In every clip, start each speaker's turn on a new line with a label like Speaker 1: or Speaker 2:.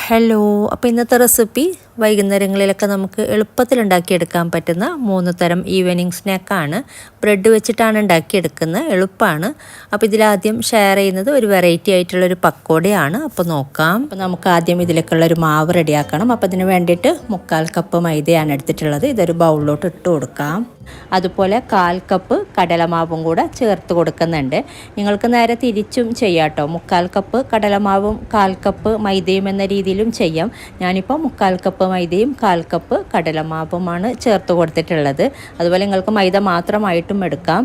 Speaker 1: Hello, അപ്പോൾ ഇന്നത്തെ recipe വൈകുന്നേരങ്ങളിലൊക്കെ നമുക്ക് എളുപ്പത്തിൽ ഉണ്ടാക്കിയെടുക്കാൻ പറ്റുന്ന 3 തരം ഈവനിങ് സ്നാക്കാണ്. ബ്രെഡ് വെച്ചിട്ടാണ് ഉണ്ടാക്കിയെടുക്കുന്നത്, എളുപ്പമാണ്. അപ്പോൾ ഇതിലാദ്യം ഷെയർ ചെയ്യുന്നത് ഒരു വെറൈറ്റി ആയിട്ടുള്ളൊരു പക്കോടയാണ്. അപ്പോൾ നോക്കാം. അപ്പോൾ നമുക്ക് ആദ്യം ഇതിലേക്കുള്ളൊരു മാവ് റെഡിയാക്കണം. അപ്പോൾ അതിന് വേണ്ടിയിട്ട് 1/4 കപ്പ് മൈദയാണ് എടുത്തിട്ടുള്ളത്. ഇതൊരു ബൗളിലോട്ട് ഇട്ട് കൊടുക്കാം. അതുപോലെ 1/4 കപ്പ് കടലമാവും കൂടെ ചേർത്ത് കൊടുക്കുന്നുണ്ട്. നിങ്ങൾക്ക് നേരെ തിരിച്ചും ചെയ്യാം കേട്ടോ. 1/4 കപ്പ് കടലമാവും 1/4 കപ്പ് മൈദയും എന്ന രീതിയിലും ചെയ്യാം. ഞാനിപ്പോൾ 1/4 കപ്പ് മൈദയും 1/4 കപ്പ് കടലമാവുമാണ് ചേർത്ത് കൊടുത്തിട്ടുള്ളത്. അതുപോലെ നിങ്ങൾക്ക് മൈദ മാത്രമായിട്ടും എടുക്കാം.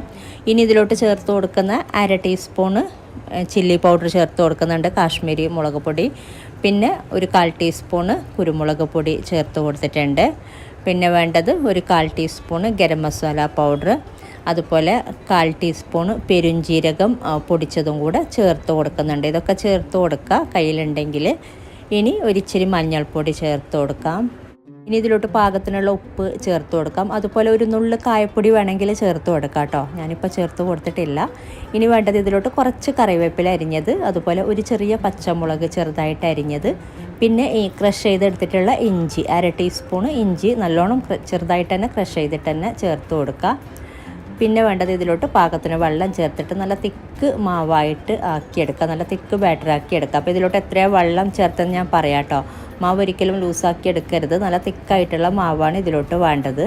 Speaker 1: ഇനി ഇതിലോട്ട് ചേർത്ത് കൊടുക്കുന്ന 1/2 ടീസ്പൂണ് ചില്ലി പൗഡർ ചേർത്ത് കൊടുക്കുന്നുണ്ട്, കാശ്മീരി മുളക് പൊടി. പിന്നെ ഒരു 1/4 ടീസ്പൂണ് കുരുമുളക് പൊടി ചേർത്ത് കൊടുത്തിട്ടുണ്ട്. പിന്നെ വേണ്ടത് ഒരു 1/4 ടീസ്പൂണ് ഗരം മസാല പൗഡർ, അതുപോലെ 1/4 ടീസ്പൂണ് പെരുംജീരകം പൊടിച്ചതും കൂടെ ചേർത്ത് കൊടുക്കുന്നുണ്ട്. ഇതൊക്കെ ചേർത്ത് കൊടുക്കുക കയ്യിലുണ്ടെങ്കിൽ. ഇനി ഒരിച്ചിരി മഞ്ഞൾപ്പൊടി ചേർത്ത് കൊടുക്കാം. ഇനി ഇതിലോട്ട് പാകത്തിനുള്ള ഉപ്പ് ചേർത്ത് കൊടുക്കാം. അതുപോലെ ഒരു നുള്ള് കായപ്പൊടി വേണമെങ്കിൽ ചേർത്ത് കൊടുക്കാം കേട്ടോ. ഞാനിപ്പോൾ ചേർത്ത് കൊടുത്തിട്ടില്ല. ഇനി വേണ്ടത് ഇതിലോട്ട് കുറച്ച് കറിവേപ്പില അരിഞ്ഞത്, അതുപോലെ ഒരു ചെറിയ പച്ചമുളക് ചെറുതായിട്ട് അരിഞ്ഞത്, പിന്നെ ഈ ക്രഷ് ചെയ്തെടുത്തിട്ടുള്ള ഇഞ്ചി 1/2 ടീസ്പൂണ് ഇഞ്ചി നല്ലോണം ചെറുതായിട്ട് തന്നെ ക്രഷ് ചെയ്തിട്ട് തന്നെ ചേർത്ത് കൊടുക്കുക. പിന്നെ വേണ്ടത് ഇതിലോട്ട് പാകത്തിന് വെള്ളം ചേർത്തിട്ട് നല്ല തിക്ക് മാവായിട്ട് ആക്കിയെടുക്കുക, നല്ല തിക്ക് ബാറ്റർ ആക്കിയെടുക്കുക. അപ്പോൾ ഇതിലോട്ട് എത്രയാണ് വെള്ളം ചേർത്തെന്ന് ഞാൻ പറയാം കേട്ടോ. മാവ് ഒരിക്കലും ലൂസാക്കി എടുക്കരുത്, നല്ല തിക്കായിട്ടുള്ള മാവാണ് ഇതിലോട്ട് വേണ്ടത്.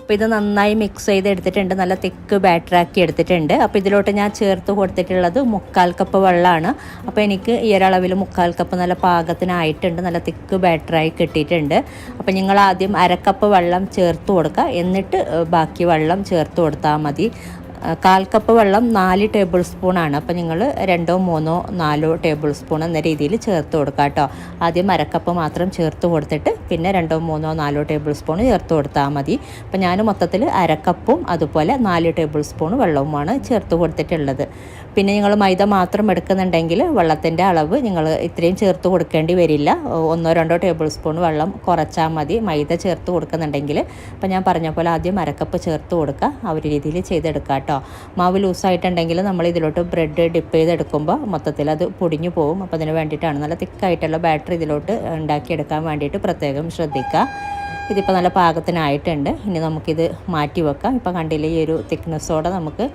Speaker 1: അപ്പോൾ ഇത് നന്നായി മിക്സ് ചെയ്തെടുത്തിട്ടുണ്ട്, നല്ല തിക്ക് ബാറ്ററാക്കി എടുത്തിട്ടുണ്ട്. അപ്പോൾ ഇതിലോട്ട് ഞാൻ ചേർത്ത് കൊടുത്തിട്ടുള്ളത് 1/4 കപ്പ് വെള്ളമാണ്. അപ്പോൾ എനിക്ക് ഈ ഒരളവിൽ 1/4 കപ്പ് നല്ല പാകത്തിനായിട്ടുണ്ട്, നല്ല തിക്ക് ബാറ്ററായി കിട്ടിയിട്ടുണ്ട്. അപ്പോൾ നിങ്ങൾ ആദ്യം 1/2 കപ്പ് വെള്ളം ചേർത്ത് കൊടുക്കുക, എന്നിട്ട് ബാക്കി വെള്ളം ചേർത്ത് കൊടുത്താൽ മതി. 1/4 കപ്പ് വെള്ളം 4 ടേബിൾ സ്പൂണാണ്. അപ്പോൾ നിങ്ങൾ 2, 3, 4 ടേബിൾ സ്പൂൺ എന്ന രീതിയിൽ ചേർത്ത് കൊടുക്കുക കേട്ടോ. ആദ്യം 1/2 കപ്പ് മാത്രം ചേർത്ത് കൊടുത്തിട്ട് പിന്നെ 2, 3, 4 ടേബിൾ സ്പൂൺ ചേർത്ത് കൊടുത്താൽ മതി. അപ്പോൾ ഞാൻ മൊത്തത്തിൽ 1/2 കപ്പും അതുപോലെ 4 ടേബിൾ സ്പൂൺ വെള്ളവുമാണ് ചേർത്ത് കൊടുത്തിട്ടുള്ളത്. പിന്നെ നിങ്ങൾ മൈദ മാത്രം എടുക്കുന്നുണ്ടെങ്കിൽ വെള്ളത്തിൻ്റെ അളവ് നിങ്ങൾ ഇത്രയും ചേർത്ത് കൊടുക്കേണ്ടി വരില്ല. 1, 2 ടേബിൾ സ്പൂൺ വെള്ളം കുറച്ചാൽ മതി മൈദ ചേർത്ത് കൊടുക്കുന്നുണ്ടെങ്കിൽ. അപ്പോൾ ഞാൻ പറഞ്ഞ പോലെ ആദ്യം 1/2 കപ്പ് ചേർത്ത് കൊടുക്കുക, ആ ഒരു രീതിയിൽ ചെയ്തെടുക്കുക കേട്ടോ. മാവ് ലൂസായിട്ടുണ്ടെങ്കിൽ നമ്മൾ ഇതിലോട്ട് ബ്രെഡ് ഡിപ്പ് ചെയ്തെടുക്കുമ്പോൾ മൊത്തത്തിൽ അത് പൊടിഞ്ഞു പോകും. അപ്പോൾ അതിന് വേണ്ടിയിട്ടാണ് നല്ല തിക്കായിട്ടുള്ള ബാറ്റർ ഇതിലോട്ട് ഉണ്ടാക്കിയെടുക്കാൻ വേണ്ടിയിട്ട് പ്രത്യേകം ശ്രദ്ധിക്കുക. ഇതിപ്പോൾ നല്ല പാകത്തിനായിട്ടുണ്ട്. ഇനി നമുക്കിത് മാറ്റി വെക്കാം. ഇപ്പോൾ കണ്ടില്ലേ, ഈ ഒരു തിക്നെസ്സോടെ നമുക്ക്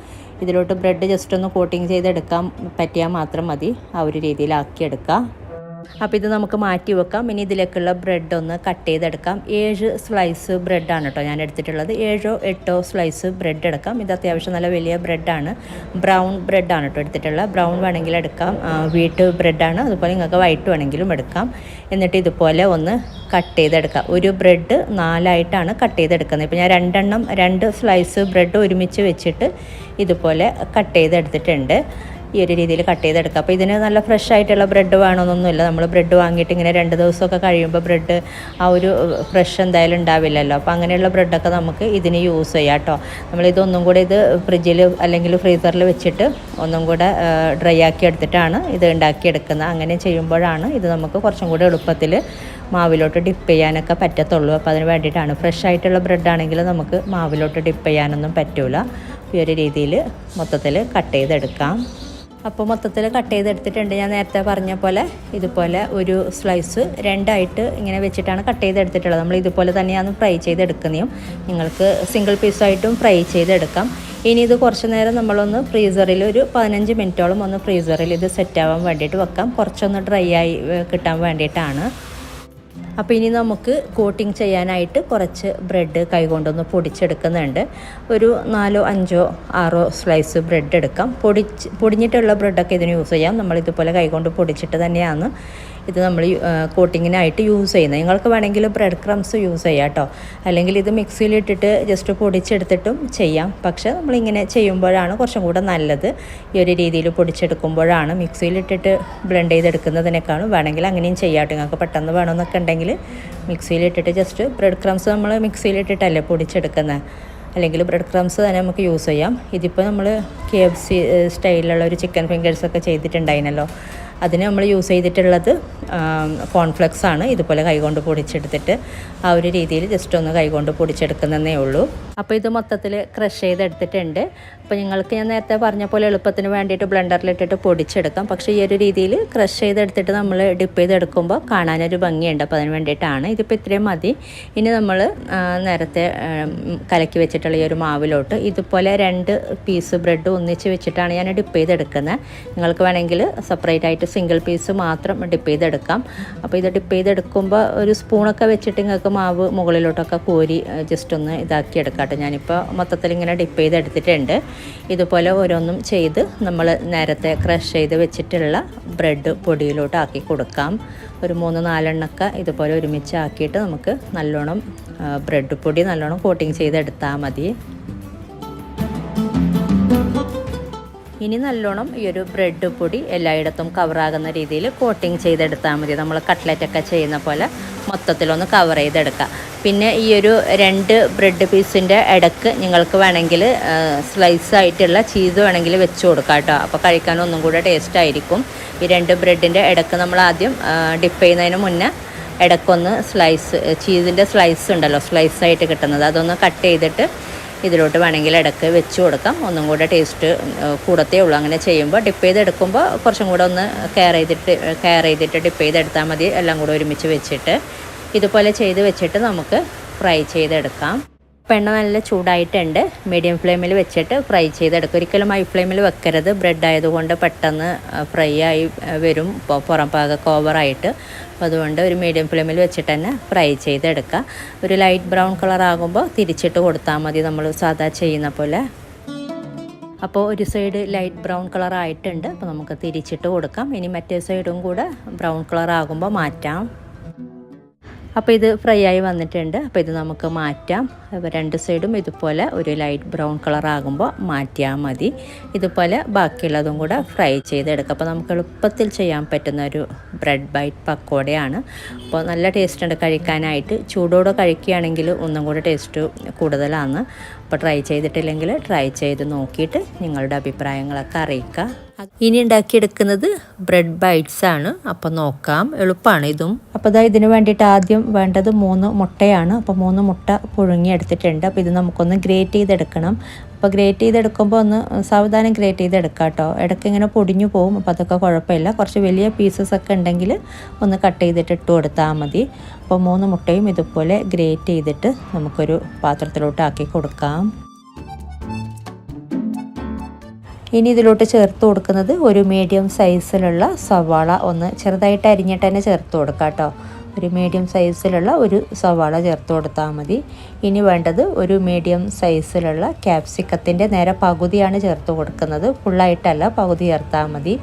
Speaker 1: ഇതിലോട്ട് ബ്രെഡ് ജസ്റ്റ് ഒന്ന് കോട്ടിങ് ചെയ്തെടുക്കാൻ പറ്റിയാൽ മാത്രം മതി, ആ ഒരു രീതിയിലാക്കിയെടുക്കാം. അപ്പോൾ ഇത് നമുക്ക് മാറ്റി വെക്കാം. ഇനി ഇതിലേക്കുള്ള ബ്രെഡ് ഒന്ന് കട്ട് ചെയ്തെടുക്കാം. 7 സ്ലൈസ് ബ്രെഡാണ് കേട്ടോ ഞാൻ എടുത്തിട്ടുള്ളത്. 7, 8 സ്ലൈസ് ബ്രെഡ് എടുക്കാം. ഇത് അത്യാവശ്യം നല്ല വലിയ ബ്രെഡാണ്, ബ്രൗൺ ബ്രെഡാണ് കേട്ടോ എടുത്തിട്ടുള്ളത്. ബ്രൗൺ വേണമെങ്കിൽ എടുക്കാം, വീറ്റ് ബ്രെഡാണ്. അതുപോലെ നിങ്ങൾക്ക് വൈറ്റ് വേണമെങ്കിലും എടുക്കാം. എന്നിട്ട് ഇതുപോലെ ഒന്ന് കട്ട് ചെയ്തെടുക്കാം. ഒരു ബ്രെഡ് 4ആയിട്ടാണ് കട്ട് ചെയ്തെടുക്കുന്നത്. ഇപ്പോൾ ഞാൻ 2 സ്ലൈസ് ബ്രെഡ് ഒരുമിച്ച് വെച്ചിട്ട് ഇതുപോലെ കട്ട് ചെയ്തെടുത്തിട്ടുണ്ട്. ഈ ഒരു രീതിയിൽ കട്ട് ചെയ്തെടുക്കുക. അപ്പോൾ ഇതിന് നല്ല ഫ്രഷ് ആയിട്ടുള്ള ബ്രെഡ് വേണമെന്നൊന്നുമില്ല. നമ്മൾ ബ്രെഡ് വാങ്ങിയിട്ട് ഇങ്ങനെ 2 ദിവസമൊക്കെ കഴിയുമ്പോൾ ബ്രെഡ് ആ ഒരു ഫ്രഷ് എന്തായാലും ഉണ്ടാവില്ലല്ലോ. അപ്പോൾ അങ്ങനെയുള്ള ബ്രെഡൊക്കെ നമുക്ക് ഇതിന് യൂസ് ചെയ്യാം കേട്ടോ. നമ്മളിതൊന്നും കൂടി ഇത് ഫ്രിഡ്ജിൽ അല്ലെങ്കിൽ ഫ്രീസറിൽ വെച്ചിട്ട് ഒന്നും കൂടെ ഡ്രൈ ആക്കി എടുത്തിട്ടാണ് ഇത് ഉണ്ടാക്കിയെടുക്കുന്നത്. അങ്ങനെ ചെയ്യുമ്പോഴാണ് ഇത് നമുക്ക് കുറച്ചും കൂടി എളുപ്പത്തിൽ മാവിലോട്ട് ഡിപ്പ് ചെയ്യാനൊക്കെ പറ്റത്തുള്ളൂ. അപ്പോൾ അതിന് വേണ്ടിയിട്ടാണ്. ഫ്രഷ് ആയിട്ടുള്ള ബ്രെഡാണെങ്കിൽ നമുക്ക് മാവിലോട്ട് ഡിപ്പ് ചെയ്യാനൊന്നും പറ്റില്ല. ഈ ഒരു രീതിയിൽ മൊത്തത്തിൽ കട്ട് ചെയ്തെടുക്കാം. അപ്പോൾ മൊത്തത്തിൽ കട്ട് ചെയ്തെടുത്തിട്ടുണ്ട്. ഞാൻ നേരത്തെ പറഞ്ഞ പോലെ ഇതുപോലെ ഒരു സ്ലൈസ് 2ആയിട്ട് ഇങ്ങനെ വെച്ചിട്ടാണ് കട്ട് ചെയ്തെടുത്തിട്ടുള്ളത്. നമ്മൾ ഇതുപോലെ തന്നെയാണ് ഫ്രൈ ചെയ്തെടുക്കുന്നതും. നിങ്ങൾക്ക് സിംഗിൾ പീസായിട്ടും ഫ്രൈ ചെയ്തെടുക്കാം. ഇനി ഇത് കുറച്ച് നേരം നമ്മളൊന്ന് ഫ്രീസറിൽ ഒരു 15 മിനിറ്റോളം ഒന്ന് ഫ്രീസറിൽ ഇത് സെറ്റാവാൻ വേണ്ടിയിട്ട് വെക്കാം. കുറച്ചൊന്ന് ഡ്രൈ ആയി കിട്ടാൻ വേണ്ടിയിട്ടാണ്. അപ്പോൾ ഇനി നമുക്ക് കോട്ടിങ് ചെയ്യാനായിട്ട് കുറച്ച് ബ്രെഡ് കൈകൊണ്ടൊന്ന് പൊടിച്ചെടുക്കുന്നുണ്ട്. ഒരു 4, 5, 6 സ്ലൈസ് ബ്രെഡ് എടുക്കാം. പൊടിഞ്ഞിട്ടുള്ള ബ്രെഡൊക്കെ ഇതിന് യൂസ് ചെയ്യാം. നമ്മളിതുപോലെ കൈകൊണ്ട് പൊടിച്ചിട്ട് തന്നെയാണ് ഇത് നമ്മൾ കോട്ടിങ്ങിനായിട്ട് യൂസ് ചെയ്യുന്നത്. നിങ്ങൾക്ക് വേണമെങ്കിൽ ബ്രെഡ് ക്രംസ് യൂസ് ചെയ്യാം കേട്ടോ. അല്ലെങ്കിൽ ഇത് മിക്സിയിലിട്ടിട്ട് ജസ്റ്റ് പൊടിച്ചെടുത്തിട്ടും ചെയ്യാം. പക്ഷേ നമ്മളിങ്ങനെ ചെയ്യുമ്പോഴാണ് കുറച്ചും കൂടെ നല്ലത്. ഈ ഒരു രീതിയിൽ പൊടിച്ചെടുക്കുമ്പോഴാണ്. മിക്സിയിലിട്ടിട്ട് ബ്ലെൻഡ് ചെയ്തെടുക്കുന്നതിനേക്കാളും വേണമെങ്കിൽ അങ്ങനെയും ചെയ്യാം കേട്ടോ. നിങ്ങൾക്ക് പെട്ടെന്ന് വേണമെന്നൊക്കെ ഉണ്ടെങ്കിൽ മിക്സിയിലിട്ടിട്ട് ജസ്റ്റ് ബ്രെഡ് ക്രംസ് നമ്മൾ മിക്സിയിലിട്ടിട്ടല്ലേ പൊടിച്ചെടുക്കുന്നത്, അല്ലെങ്കിൽ ബ്രെഡ് ക്രംസ് തന്നെ നമുക്ക് യൂസ് ചെയ്യാം. ഇതിപ്പോൾ നമ്മൾ KFC സ്റ്റൈലിലുള്ള ഒരു ചിക്കൻ ഫിംഗേഴ്സൊക്കെ ചെയ്തിട്ടുണ്ടായിരുന്നല്ലോ, അതിന് നമ്മൾ യൂസ് ചെയ്തിട്ടുള്ളത് കോൺഫ്ലെക്സ് ആണ്. ഇതുപോലെ കൈകൊണ്ട് പൊടിച്ചെടുത്തിട്ട് ആ ഒരു രീതിയിൽ ജസ്റ്റ് ഒന്ന് കൈകൊണ്ട് പൊടിച്ചെടുക്കുന്നതേ ഉള്ളൂ. അപ്പോൾ ഇത് മൊത്തത്തിൽ ക്രഷ് ചെയ്തെടുത്തിട്ടുണ്ട്. അപ്പോൾ നിങ്ങൾക്ക് ഞാൻ നേരത്തെ പറഞ്ഞ പോലെ എളുപ്പത്തിന് വേണ്ടിയിട്ട് ബ്ലെൻഡറിലിട്ടിട്ട് പൊടിച്ചെടുക്കാം. പക്ഷേ ഈ ഒരു രീതിയിൽ ക്രഷ് ചെയ്തെടുത്തിട്ട് നമ്മൾ ഡിപ്പ് ചെയ്തെടുക്കുമ്പോൾ കാണാനൊരു ഭംഗിയുണ്ട്. അപ്പോൾ അതിന് വേണ്ടിയിട്ടാണ്. ഇതിപ്പോൾ ഇത്രയും മതി. ഇനി നമ്മൾ നേരത്തെ കലക്കി വെച്ചിട്ടുള്ള ഈ ഒരു മാവിലോട്ട് ഇതുപോലെ 2 പീസ് ബ്രെഡ് ഒന്നിച്ച് വെച്ചിട്ടാണ് ഞാൻ ഡിപ്പ് ചെയ്തെടുക്കുന്നത്. നിങ്ങൾക്ക് വേണമെങ്കിൽ സെപ്പറേറ്റ് ആയിട്ട് സിംഗിൾ പീസ് മാത്രം ഡിപ്പ് ചെയ്തെടുക്കാം. അപ്പോൾ ഇത് ഡിപ്പ് ചെയ്തെടുക്കുമ്പോൾ ഒരു സ്പൂണൊക്കെ വെച്ചിട്ട് നിങ്ങൾക്ക് മാവ് മുകളിലോട്ടൊക്കെ കോരി ജസ്റ്റ് ഒന്ന് ഇതാക്കിയെടുക്കാം. ഞാനിപ്പോൾ മൊത്തത്തിൽ ഇങ്ങനെ ഡിപ്പ് ചെയ്തെടുത്തിട്ടുണ്ട്. ഇതുപോലെ ഓരോന്നും ചെയ്ത് നമ്മൾ നേരത്തെ ക്രഷ് ചെയ്ത് വെച്ചിട്ടുള്ള ബ്രെഡ് പൊടിയിലോട്ട് ആക്കി കൊടുക്കാം. ഒരു 3-4 എണ്ണമൊക്കെ ഇതുപോലെ ഒരുമിച്ച് ആക്കിയിട്ട് നമുക്ക് നല്ലോണം ബ്രെഡ് പൊടി നല്ലോണം കോട്ടിങ് ചെയ്തെടുത്താൽ മതി. ഇനി നല്ലോണം ഈ ഒരു ബ്രെഡ് പൊടി എല്ലായിടത്തും കവറാകുന്ന രീതിയിൽ കോട്ടിങ് ചെയ്തെടുത്താൽ മതി. നമ്മൾ കട്ട്ലറ്റൊക്കെ ചെയ്യുന്ന പോലെ മൊത്തത്തിലൊന്ന് കവർ ചെയ്തെടുക്കുക. പിന്നെ ഈ ഒരു 2 ബ്രെഡ് പീസിൻ്റെ ഇടയ്ക്ക് നിങ്ങൾക്ക് വേണമെങ്കിൽ സ്ലൈസ് ആയിട്ടുള്ള ചീസ് വേണമെങ്കിൽ വെച്ച് കൊടുക്കാം കേട്ടോ. അപ്പോൾ കഴിക്കാൻ ഒന്നും കൂടെ ടേസ്റ്റ് ആയിരിക്കും. ഈ 2 ബ്രെഡിൻ്റെ ഇടയ്ക്ക് നമ്മൾ ആദ്യം ഡിപ്പ് ചെയ്യുന്നതിന് മുന്നേ ഇടയ്ക്കൊന്ന് ചീസിൻ്റെ സ്ലൈസ് ഉണ്ടല്ലോ, സ്ലൈസായിട്ട് കിട്ടുന്നത്, അതൊന്ന് കട്ട് ചെയ്തിട്ട് ഇതിലോട്ട് വേണമെങ്കിൽ ഇടയ്ക്ക് വെച്ച് കൊടുക്കാം. ഒന്നും കൂടെ ടേസ്റ്റ് കൂടത്തേ ഉള്ളൂ. അങ്ങനെ ചെയ്യുമ്പോൾ ഡിപ്പ് ചെയ്തെടുക്കുമ്പോൾ കുറച്ചും കൂടെ ഒന്ന് കെയർ ചെയ്തിട്ട് ഡിപ്പ് ചെയ്തെടുത്താൽ മതി. എല്ലാം കൂടെ ഒരുമിച്ച് വെച്ചിട്ട് ഇതുപോലെ ചെയ്ത് വെച്ചിട്ട് നമുക്ക് ഫ്രൈ ചെയ്തെടുക്കാം. എണ്ണ നല്ല ചൂടായിട്ടുണ്ട്. മീഡിയം ഫ്ലെയിമിൽ വെച്ചിട്ട് ഫ്രൈ ചെയ്തെടുക്കും. ഒരിക്കലും ഹൈ ഫ്ലെയിമിൽ വെക്കരുത്. ബ്രെഡ് ആയതുകൊണ്ട് പെട്ടെന്ന് ഫ്രൈ ആയി വരും പുറം ഭാഗമൊക്കെ ഓവറായിട്ട്. അപ്പോൾ അതുകൊണ്ട് ഒരു മീഡിയം ഫ്ലെയിമിൽ വെച്ചിട്ട് തന്നെ ഫ്രൈ ചെയ്തെടുക്കുക. ഒരു ലൈറ്റ് ബ്രൗൺ കളർ ആകുമ്പോൾ തിരിച്ചിട്ട് കൊടുത്താൽ മതി, നമ്മൾ സാധാ ചെയ്യുന്ന പോലെ. അപ്പോൾ ഒരു സൈഡ് ലൈറ്റ് ബ്രൗൺ കളർ ആയിട്ടുണ്ട്. അപ്പോൾ നമുക്ക് തിരിച്ചിട്ട് കൊടുക്കാം. ഇനി മറ്റേ സൈഡും കൂടെ ബ്രൗൺ കളർ ആകുമ്പോൾ മാറ്റാം. അപ്പോൾ ഇത് ഫ്രൈ ആയി വന്നിട്ടുണ്ട്. അപ്പോൾ ഇത് നമുക്ക് മാറ്റാം. 2 സൈഡും ഇതുപോലെ ഒരു ലൈറ്റ് ബ്രൗൺ കളർ ആകുമ്പോൾ മാറ്റിയാൽ മതി. ഇതുപോലെ ബാക്കിയുള്ളതും കൂടെ ഫ്രൈ ചെയ്തെടുക്കുക. അപ്പോൾ നമുക്ക് എളുപ്പത്തിൽ ചെയ്യാൻ പറ്റുന്ന ഒരു ബ്രെഡ് ബൈറ്റ് പക്കോടയാണ്. അപ്പോൾ നല്ല ടേസ്റ്റ് ഉണ്ട് കഴിക്കാനായിട്ട്. ചൂടോടെ കഴിക്കുകയാണെങ്കിൽ ഒന്നും കൂടെ ടേസ്റ്റ് കൂടുതലാണ്. അപ്പോൾ ട്രൈ ചെയ്തിട്ടില്ലെങ്കിൽ ട്രൈ ചെയ്ത് നോക്കിയിട്ട് നിങ്ങളുടെ അഭിപ്രായങ്ങളൊക്കെ അറിയിക്കുക. ഇനി ഉണ്ടാക്കിയെടുക്കുന്നത് ബ്രെഡ് ബൈറ്റ്സ് ആണ്. അപ്പോൾ നോക്കാം, എളുപ്പമാണ് ഇതും. അപ്പോൾ ഇതിന് വേണ്ടിയിട്ട് ആദ്യം വേണ്ടത് 3 മുട്ടയാണ്. അപ്പോൾ 3 മുട്ട പുഴുങ്ങിയെടുത്തിട്ടുണ്ട്. അപ്പോൾ ഇത് നമുക്കൊന്ന് ഗ്രേറ്റ് ചെയ്തെടുക്കണം. അപ്പോൾ ഗ്രേറ്റ് ചെയ്തെടുക്കുമ്പോൾ ഒന്ന് സാവധാനം ഗ്രേറ്റ് ചെയ്തെടുക്കാം കേട്ടോ. ഇടയ്ക്ക് ഇങ്ങനെ പൊടിഞ്ഞു പോകും. അപ്പോൾ അതൊക്കെ കുഴപ്പമില്ല. കുറച്ച് വലിയ പീസസ് ഒക്കെ ഉണ്ടെങ്കിൽ ഒന്ന് കട്ട് ചെയ്തിട്ട് ഇട്ട് കൊടുത്താൽ മതി. അപ്പോൾ 3 മുട്ടയും ഇതുപോലെ ഗ്രേറ്റ് ചെയ്തിട്ട് നമുക്കൊരു പാത്രത്തിലോട്ട് ആക്കി കൊടുക്കാം. ഇനി ഇതിലോട്ട് ചേർത്ത് കൊടുക്കുന്നത് ഒരു മീഡിയം സൈസിലുള്ള സവാള ഒന്ന് ചെറുതായിട്ട് അരിഞ്ഞിട്ട് തന്നെ ചേർത്ത് കൊടുക്കാം കേട്ടോ. ഒരു മീഡിയം സൈസിലുള്ള ഒരു സവാള ചേർത്ത് കൊടുത്താൽ മതി. ഇനി വേണ്ടത് ഒരു മീഡിയം സൈസിലുള്ള ക്യാപ്സിക്കത്തിൻ്റെ നേരെ പകുതിയാണ് ചേർത്ത് കൊടുക്കുന്നത്. ഫുള്ളായിട്ടല്ല, പകുതി ചേർത്താൽ മതി.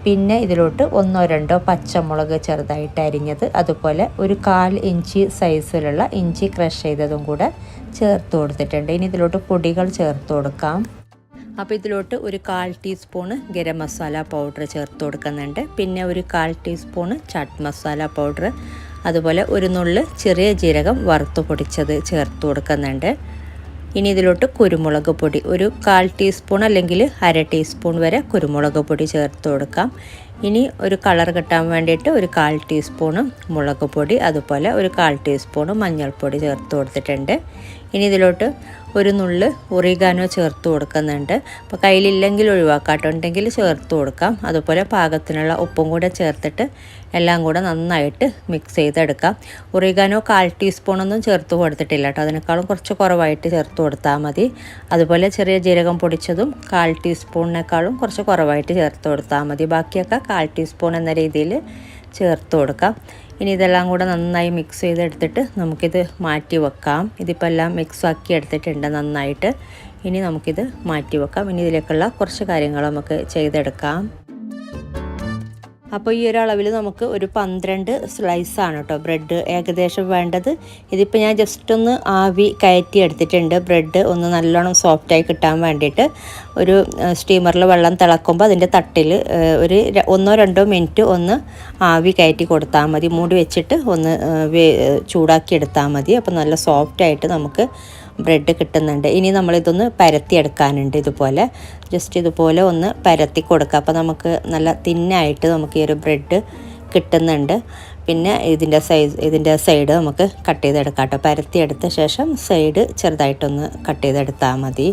Speaker 1: പിന്നെ ഇതിലോട്ട് 1-2 പച്ചമുളക് ചെറുതായിട്ട് അരിഞ്ഞത്, അതുപോലെ ഒരു 1/4 ഇഞ്ച് സൈസിലുള്ള ഇഞ്ചി ക്രഷ് ചെയ്തതും കൂടെ ചേർത്ത് കൊടുത്തിട്ടുണ്ട്. ഇനി ഇതിലോട്ട് പൊടികൾ ചേർത്ത് കൊടുക്കാം. അപ്പോൾ ഇതിലോട്ട് ഒരു 1/4 ടീസ്പൂണ് ഗരം മസാല പൗഡർ ചേർത്ത് കൊടുക്കുന്നുണ്ട്. പിന്നെ ഒരു 1/4 ടീസ്പൂണ് ചാറ്റ് മസാല പൗഡർ, അതുപോലെ ഒരു നുള്ള് ചെറിയ ജീരകം വറുത്ത് പൊടിച്ചത് ചേർത്ത് കൊടുക്കുന്നുണ്ട്. ഇനി ഇതിലോട്ട് കുരുമുളക് പൊടി ഒരു 1/4 ടീസ്പൂൺ അല്ലെങ്കിൽ 1/2 ടീസ്പൂൺ വരെ കുരുമുളക് പൊടി ചേർത്ത് കൊടുക്കാം. ഇനി ഒരു കളർ കിട്ടാൻ വേണ്ടിയിട്ട് ഒരു 1/4 ടീസ്പൂണ് മുളക് പൊടി, അതുപോലെ ഒരു 1/4 ടീസ്പൂണ് മഞ്ഞൾപ്പൊടി ചേർത്ത് കൊടുത്തിട്ടുണ്ട്. ഇനി ഇതിലോട്ട് ഒരു നുള്ള് ഒറിഗാനോ ചേർത്ത് കൊടുക്കുന്നുണ്ട്. അപ്പോൾ കയ്യിലില്ലെങ്കിൽ ഒഴിവാക്കാട്ടുണ്ടെങ്കിൽ ചേർത്ത് കൊടുക്കാം. അതുപോലെ പാകത്തിനുള്ള ഉപ്പും കൂടെ ചേർത്തിട്ട് എല്ലാം കൂടെ നന്നായിട്ട് മിക്സ് ചെയ്തെടുക്കാം. ഒറിഗാനോ 1/4 ടീസ്പൂണൊന്നും ചേർത്ത് കൊടുത്തിട്ടില്ല കേട്ടോ, അതിനേക്കാളും കുറച്ച് കുറവായിട്ട് ചേർത്ത് കൊടുത്താൽ മതി. അതുപോലെ ചെറിയ ജീരകം പൊടിച്ചതും 1/4 ടീസ്പൂണിനേക്കാളും കുറച്ച് കുറവായിട്ട് ചേർത്ത് കൊടുത്താൽ മതി. ബാക്കിയൊക്കെ 1/4 ടീസ്പൂൺ എന്ന രീതിയിൽ ചേർത്ത് കൊടുക്കാം. ഇനി ഇതെല്ലാം കൂടെ നന്നായി മിക്സ് ചെയ്തെടുത്തിട്ട് നമുക്കിത് മാറ്റി വെക്കാം. ഇതിപ്പോൾ എല്ലാം മിക്സ് ആക്കി എടുത്തിട്ടുണ്ട് നന്നായിട്ട്. ഇനി നമുക്കിത് മാറ്റി വെക്കാം. ഇനി ഇതിലേക്കുള്ള കുറച്ച് കാര്യങ്ങൾ നമുക്ക് ചെയ്തെടുക്കാം. അപ്പോൾ ഈ ഒരു അളവിൽ നമുക്ക് ഒരു 12 സ്ലൈസാണ് കേട്ടോ ബ്രെഡ് ഏകദേശം വേണ്ടത്. ഇതിപ്പോൾ ഞാൻ ജസ്റ്റ് ഒന്ന് ആവി കയറ്റി എടുത്തിട്ടുണ്ട്. ബ്രെഡ് ഒന്ന് നല്ലോണം സോഫ്റ്റായി കിട്ടാൻ വേണ്ടിയിട്ട് ഒരു സ്റ്റീമറിൽ വെള്ളം തിളക്കുമ്പോൾ അതിൻ്റെ തട്ടിൽ ഒരു 1-2 മിനിറ്റ് ഒന്ന് ആവി കയറ്റി കൊടുത്താൽ മതി. മൂടി വെച്ചിട്ട് ഒന്ന് ചൂടാക്കി എടുത്താൽ മതി. അപ്പോൾ നല്ല സോഫ്റ്റായിട്ട് നമുക്ക് ബ്രെഡ് കിട്ടുന്നുണ്ട്. ഇനി നമ്മളിതൊന്ന് പരത്തിയെടുക്കാനുണ്ട്. ഇതുപോലെ ജസ്റ്റ് ഇതുപോലെ ഒന്ന് പരത്തി കൊടുക്കുക. അപ്പോൾ നമുക്ക് നല്ല തിന്നായിട്ട് നമുക്ക് ഈ ഒരു ബ്രെഡ് കിട്ടുന്നുണ്ട്. പിന്നെ ഇതിൻ്റെ സൈഡ് നമുക്ക് കട്ട് ചെയ്തെടുക്കാം കേട്ടോ. പരത്തിയെടുത്ത ശേഷം സൈഡ് ചെറുതായിട്ടൊന്ന് കട്ട് ചെയ്തെടുത്താൽ മതി.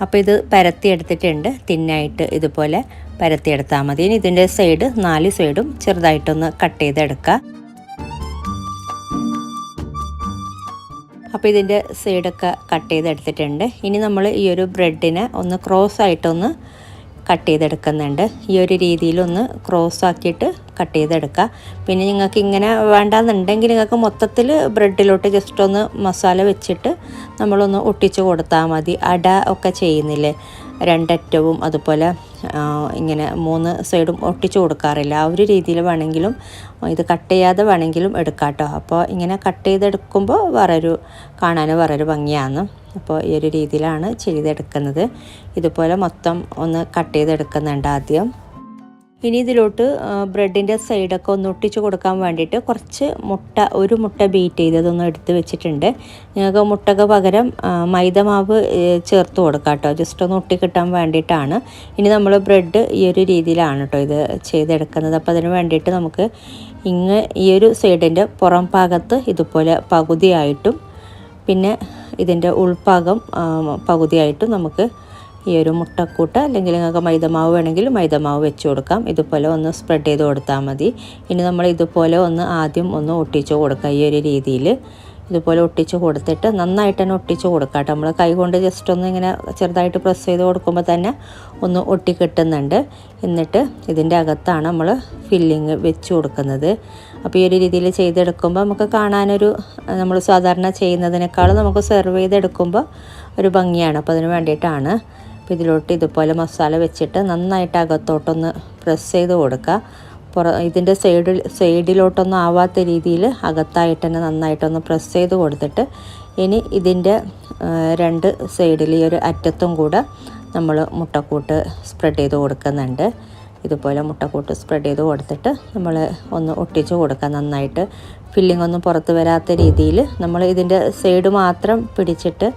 Speaker 1: അപ്പോൾ ഇത് പരത്തിയെടുത്തിട്ടുണ്ട്. തിന്നായിട്ട് ഇതുപോലെ പരത്തിയെടുത്താൽ മതി. ഇനി ഇതിൻ്റെ സൈഡ് 4 സൈഡും ചെറുതായിട്ടൊന്ന് കട്ട് ചെയ്തെടുക്കുക. അപ്പോൾ ഇതിൻ്റെ സൈഡൊക്കെ കട്ട് ചെയ്തെടുത്തിട്ടുണ്ട്. ഇനി നമ്മൾ ഈ ഒരു ബ്രെഡിനെ ഒന്ന് ക്രോസ് ആയിട്ടൊന്ന് കട്ട് ചെയ്തെടുക്കുന്നുണ്ട്. ഈ ഒരു രീതിയിലൊന്ന് ക്രോസ് ആക്കിയിട്ട് കട്ട് ചെയ്തെടുക്കുക. പിന്നെ നിങ്ങൾക്ക് ഇങ്ങനെ വേണ്ടാന്നുണ്ടെങ്കിൽ നിങ്ങൾക്ക് മൊത്തത്തിൽ ബ്രെഡിലോട്ട് ജസ്റ്റ് ഒന്ന് മസാല വെച്ചിട്ട് നമ്മളൊന്ന് ഒട്ടിച്ച് കൊടുത്താൽ മതി. അട ഒക്കെ ചെയ്യുന്നില്ലേ, 2 അറ്റവും അതുപോലെ ഇങ്ങനെ 3 സൈഡും ഒട്ടിച്ച് കൊടുക്കാറില്ല. ആ ഒരു രീതിയിൽ വേണമെങ്കിലും ഇത് കട്ട് ചെയ്യാതെ വേണമെങ്കിലും എടുക്കാം കേട്ടോ. അപ്പോൾ ഇങ്ങനെ കട്ട് ചെയ്തെടുക്കുമ്പോൾ കാണാൻ വേറൊരു ഭംഗിയാണ്. അപ്പോൾ ഈ ഒരു രീതിയിലാണ് ചെയ്തെടുക്കുന്നത്. ഇതുപോലെ മൊത്തം ഒന്ന് കട്ട് ചെയ്തെടുക്കുന്നുണ്ട് ആദ്യം. ഇനി ഇതിലോട്ട് ബ്രെഡിൻ്റെ സൈഡൊക്കെ ഒന്ന് ഒട്ടിച്ച് കൊടുക്കാൻ വേണ്ടിയിട്ട് കുറച്ച് ഒരു മുട്ട ബീറ്റ് ചെയ്തതൊന്ന് എടുത്ത് വെച്ചിട്ടുണ്ട്. നിങ്ങൾക്ക് മുട്ടക്ക് പകരം മൈദമാവ് ചേർത്ത് കൊടുക്കാം കേട്ടോ. ജസ്റ്റ് ഒന്ന് ഒട്ടിക്കിട്ടാൻ വേണ്ടിയിട്ടാണ്. ഇനി നമ്മൾ ബ്രെഡ് ഈ ഒരു രീതിയിലാണ് കേട്ടോ ഇത് ചെയ്തെടുക്കുന്നത്. അപ്പോൾ അതിന് വേണ്ടിയിട്ട് നമുക്ക് ഈ ഒരു സൈഡിൻ്റെ പുറം ഭാഗത്ത് ഇതുപോലെ പകുതിയായിട്ടും പിന്നെ ഇതിൻ്റെ ഉൾഭാഗം പകുതിയായിട്ടും നമുക്ക് ഈ ഒരു മുട്ടക്കൂട്ട് അല്ലെങ്കിൽ നിങ്ങൾക്ക് മൈദമാവ് വേണമെങ്കിൽ മൈദമാവ് വെച്ച് കൊടുക്കാം. ഇതുപോലെ ഒന്ന് സ്പ്രെഡ് ചെയ്ത് കൊടുത്താൽ മതി. ഇനി നമ്മൾ ഇതുപോലെ ആദ്യം ഒന്ന് ഒട്ടിച്ച് കൊടുക്കുക. ഈ ഒരു രീതിയിൽ ഇതുപോലെ ഒട്ടിച്ച് കൊടുത്തിട്ട് നന്നായിട്ട് തന്നെ ഒട്ടിച്ച് കൊടുക്കാം കേട്ടോ. നമ്മൾ കൈ കൊണ്ട് ജസ്റ്റ് ഒന്ന് ഇങ്ങനെ ചെറുതായിട്ട് പ്രസ് ചെയ്ത് കൊടുക്കുമ്പോൾ തന്നെ ഒന്ന് ഒട്ടി കിട്ടുന്നുണ്ട്. എന്നിട്ട് ഇതിൻ്റെ അകത്താണ് നമ്മൾ ഫില്ലിങ് വെച്ച് കൊടുക്കുന്നത്. അപ്പോൾ ഈ ഒരു രീതിയിൽ ചെയ്തെടുക്കുമ്പോൾ നമുക്ക് കാണാനൊരു നമ്മൾ സാധാരണ ചെയ്യുന്നതിനേക്കാളും നമുക്ക് സെർവ് ചെയ്തെടുക്കുമ്പോൾ ഒരു ഭംഗിയാണ്. അപ്പോൾ അതിന് വേണ്ടിയിട്ടാണ്. അപ്പോൾ ഇതിലോട്ട് ഇതുപോലെ മസാല വെച്ചിട്ട് നന്നായിട്ട് അകത്തോട്ടൊന്ന് പ്രസ് ചെയ്ത് കൊടുക്കുക. ഇതിൻ്റെ സൈഡിലോട്ടൊന്നും ആവാത്ത രീതിയിൽ അകത്തായിട്ട് തന്നെ നന്നായിട്ടൊന്ന് പ്രസ് ചെയ്ത് കൊടുത്തിട്ട് ഇനി ഇതിൻ്റെ 2 സൈഡിൽ ഈ ഒരു അറ്റത്തും കൂടെ നമ്മൾ മുട്ടക്കൂട്ട് സ്പ്രെഡ് ചെയ്ത് കൊടുക്കുന്നുണ്ട്. ഇതുപോലെ മുട്ടക്കൂട്ട് സ്പ്രെഡ് ചെയ്ത് കൊടുത്തിട്ട് നമ്മൾ ഒന്ന് ഒട്ടിച്ച് കൊടുക്കുക. നന്നായിട്ട് ഫില്ലിംഗ് ഒന്നും പുറത്ത് വരാത്ത രീതിയിൽ നമ്മൾ ഇതിൻ്റെ സൈഡ് മാത്രം പിടിച്ചിട്ട്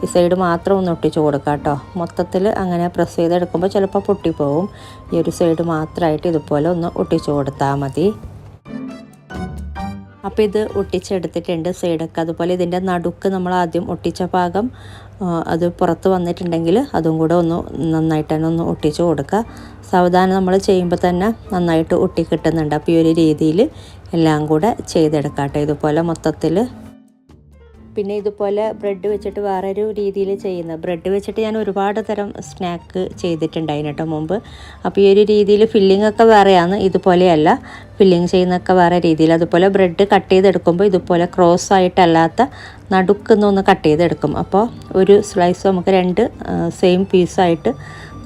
Speaker 1: ഈ സൈഡ് മാത്രം ഒന്ന് ഒട്ടിച്ച് കൊടുക്കുക കേട്ടോ. മൊത്തത്തിൽ അങ്ങനെ പ്രസ് ചെയ്തെടുക്കുമ്പോൾ ചിലപ്പോൾ പൊട്ടിപ്പോവും. ഈ ഒരു സൈഡ് മാത്രമായിട്ട് ഇതുപോലെ ഒന്ന് ഒട്ടിച്ച് കൊടുത്താൽ മതി. അപ്പോൾ ഇത് ഒട്ടിച്ചെടുത്തിട്ടുണ്ട് സൈഡൊക്കെ. അതുപോലെ ഇതിൻ്റെ നടുക്ക് നമ്മൾ ആദ്യം ഒട്ടിച്ച ഭാഗം അത് പുറത്ത് വന്നിട്ടുണ്ടെങ്കിൽ അതും കൂടെ ഒന്ന് നന്നായിട്ട് തന്നെ ഒന്ന് ഒട്ടിച്ച് കൊടുക്കുക. സാവധാനം നമ്മൾ ചെയ്യുമ്പോൾ തന്നെ നന്നായിട്ട് ഒട്ടി കിട്ടുന്നുണ്ട്. അപ്പോൾ ഈ ഒരു രീതിയിൽ എല്ലാം കൂടെ ചെയ്തെടുക്കാം കേട്ടോ. ഇതുപോലെ മൊത്തത്തിൽ. പിന്നെ ഇതുപോലെ ബ്രെഡ് വെച്ചിട്ട് വേറൊരു രീതിയിൽ ചെയ്യുന്ന ബ്രെഡ് വെച്ചിട്ട് ഞാൻ ഒരുപാട് തരം സ്നാക്ക് ചെയ്തിട്ടുണ്ടായിരുന്നു കേട്ടോ മുമ്പ്. അപ്പോൾ ഈ ഒരു രീതിയിൽ ഫില്ലിംഗ് ഒക്കെ വേറെയാണ്, ഇതുപോലെയല്ല. ഫില്ലിംഗ് ചെയ്യുന്നതൊക്കെ വേറെ രീതിയിൽ. അതുപോലെ ബ്രെഡ് കട്ട് ചെയ്തെടുക്കുമ്പോൾ ഇതുപോലെ ക്രോസ് ആയിട്ടല്ലാത്ത നടുക്കുന്നൊന്ന് കട്ട് ചെയ്തെടുക്കും. അപ്പോൾ ഒരു സ്ലൈസ് നമുക്ക് 2 സെയിം പീസായിട്ട്